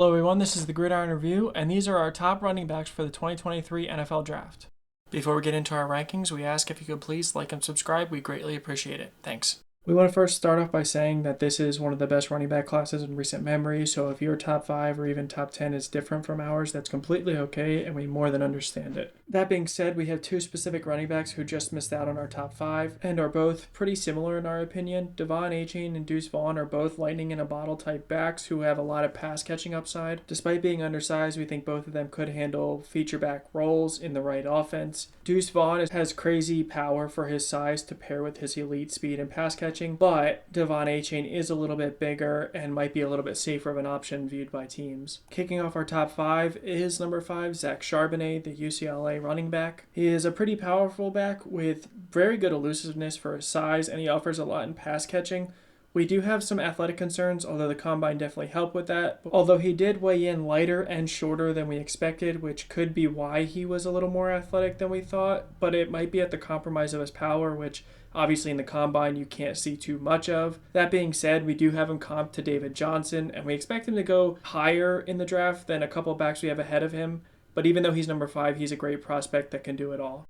Hello everyone, this is the Gridiron Review, and these are our top running backs for the 2023 NFL Draft. Before we get into our rankings, we ask if you could please like and subscribe. We greatly appreciate it. Thanks. We want to first start off by saying that this is one of the best running back classes in recent memory, so if your top 5 or even top 10 is different from ours, that's completely okay, and we more than understand it. That being said, we have 2 specific running backs who just missed out on our top 5, and are both pretty similar in our opinion. De'Von Achane and Deuce Vaughn are both lightning in a bottle type backs who have a lot of pass catching upside. Despite being undersized, we think both of them could handle feature back roles in the right offense. Deuce Vaughn has crazy power for his size to pair with his elite speed and pass catching, but De'Von Achane is a little bit bigger and might be a little bit safer of an option viewed by teams. Kicking off our top 5 is number 5, Zach Charbonnet, the UCLA running back. He is a pretty powerful back with very good elusiveness for his size, and he offers a lot in pass catching. We do have some athletic concerns, although the combine definitely helped with that. Although he did weigh in lighter and shorter than we expected, which could be why he was a little more athletic than we thought, but it might be at the compromise of his power, which obviously in the combine you can't see too much of. That being said, we do have him comped to David Johnson, and we expect him to go higher in the draft than a couple backs we have ahead of him. But even though he's number 5, he's a great prospect that can do it all.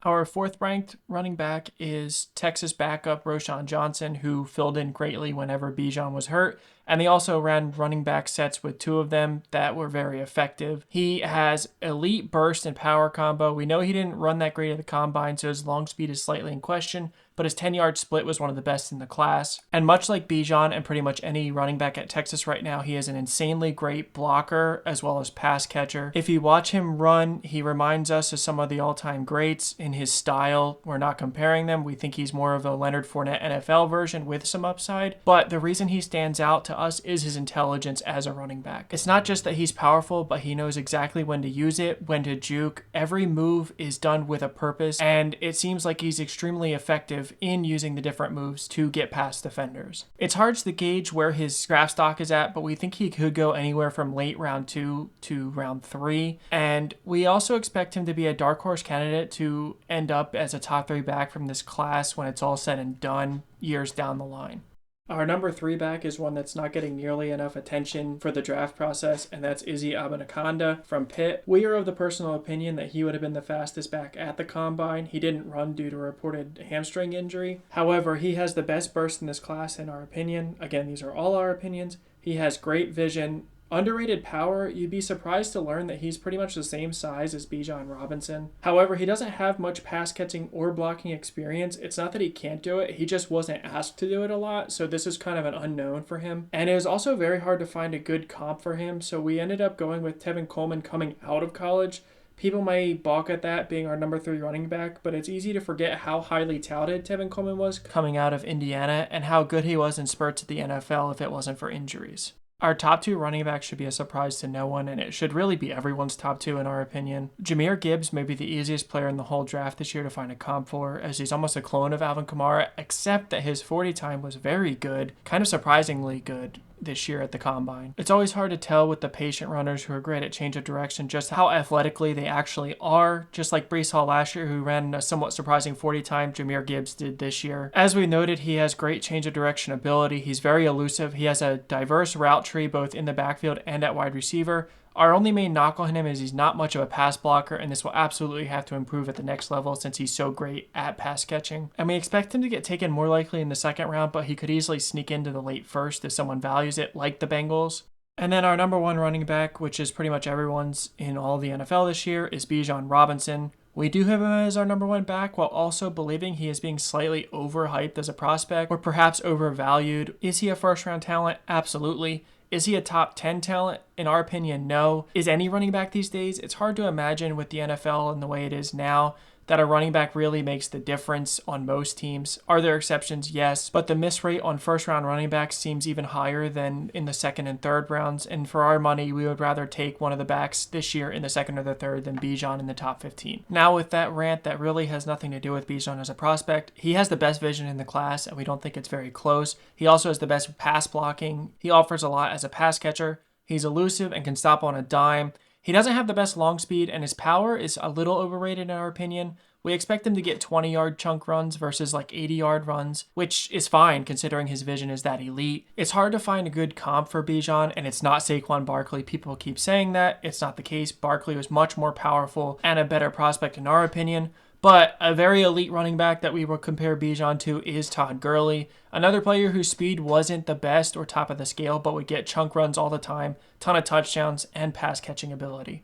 Our 4th ranked running back is Texas backup Roschon Johnson, who filled in greatly whenever Bijan was hurt. And they also ran running back sets with 2 of them that were very effective. He has elite burst and power combo. We know he didn't run that great at the combine, so his long speed is slightly in question, but his 10-yard split was one of the best in the class. And much like Bijan and pretty much any running back at Texas right now, he is an insanely great blocker as well as pass catcher. If you watch him run, he reminds us of some of the all-time greats in his style. We're not comparing them. We think he's more of a Leonard Fournette NFL version with some upside. But the reason he stands out to us is his intelligence as a running back. It's not just that he's powerful, but he knows exactly when to use it, when to juke. Every move is done with a purpose, and it seems like he's extremely effective in using the different moves to get past defenders. It's hard to gauge where his draft stock is at, but we think he could go anywhere from late round 2 to round 3. And we also expect him to be a dark horse candidate to end up as a top 3 back from this class when it's all said and done years down the line. Our number 3 back is one that's not getting nearly enough attention for the draft process, and that's Abanikanda from Pitt. We are of the personal opinion that he would have been the fastest back at the combine. He didn't run due to a reported hamstring injury. However, he has the best burst in this class in our opinion. Again, these are all our opinions. He has great vision. Underrated power, you'd be surprised to learn that he's pretty much the same size as Bijan Robinson. However, he doesn't have much pass catching or blocking experience. It's not that he can't do it, he just wasn't asked to do it a lot, so this is kind of an unknown for him. And it was also very hard to find a good comp for him, so we ended up going with Tevin Coleman coming out of college. People may balk at that being our number 3 running back, but it's easy to forget how highly touted Tevin Coleman was coming out of Indiana and how good he was in spurts at the NFL if it wasn't for injuries. Our top 2 running backs should be a surprise to no one, and it should really be everyone's top 2 in our opinion. Jahmyr Gibbs may be the easiest player in the whole draft this year to find a comp for, as he's almost a clone of Alvin Kamara, except that his 40 time was very good, kind of surprisingly good this year at the combine. It's always hard to tell with the patient runners who are great at change of direction just how athletically they actually are, just like Breece Hall last year who ran a somewhat surprising 40 time, Jahmyr Gibbs did this year. As we noted, he has great change of direction ability. He's very elusive. He has a diverse route tree both in the backfield and at wide receiver. Our only main knock on him is he's not much of a pass blocker, and this will absolutely have to improve at the next level since he's so great at pass catching. And we expect him to get taken more likely in the 2nd round, but he could easily sneak into the late 1st if someone values it, like the Bengals. And then our number 1 running back, which is pretty much everyone's in all the NFL this year, is Bijan Robinson. We do have him as our number 1 back while also believing he is being slightly overhyped as a prospect or perhaps overvalued. Is he a first-round talent? Absolutely. Is he a top 10 talent? In our opinion, no. Is any running back these days? It's hard to imagine with the NFL and the way it is now that a running back really makes the difference on most teams. Are there exceptions? Yes, but the miss rate on first-round running backs seems even higher than in the 2nd and 3rd rounds, and for our money, we would rather take one of the backs this year in the 2nd or the 3rd than Bijan in the top 15. Now with that rant, that really has nothing to do with Bijan as a prospect. He has the best vision in the class, and we don't think it's very close. He also has the best pass blocking. He offers a lot as a pass catcher. He's elusive and can stop on a dime. He doesn't have the best long speed, and his power is a little overrated in our opinion. We expect him to get 20-yard chunk runs versus like 80-yard runs, which is fine considering his vision is that elite. It's hard to find a good comp for Bijan, and it's not Saquon Barkley. People keep saying that. It's not the case. Barkley was much more powerful and a better prospect in our opinion. But a very elite running back that we will compare Bijan to is Todd Gurley, another player whose speed wasn't the best or top of the scale, but would get chunk runs all the time, ton of touchdowns, and pass catching ability.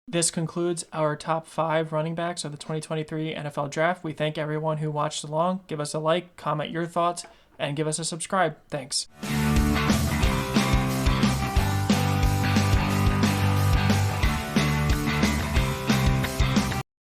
This concludes our top 5 running backs of the 2023 NFL Draft. We thank everyone who watched along. Give us a like, comment your thoughts, and give us a subscribe. Thanks.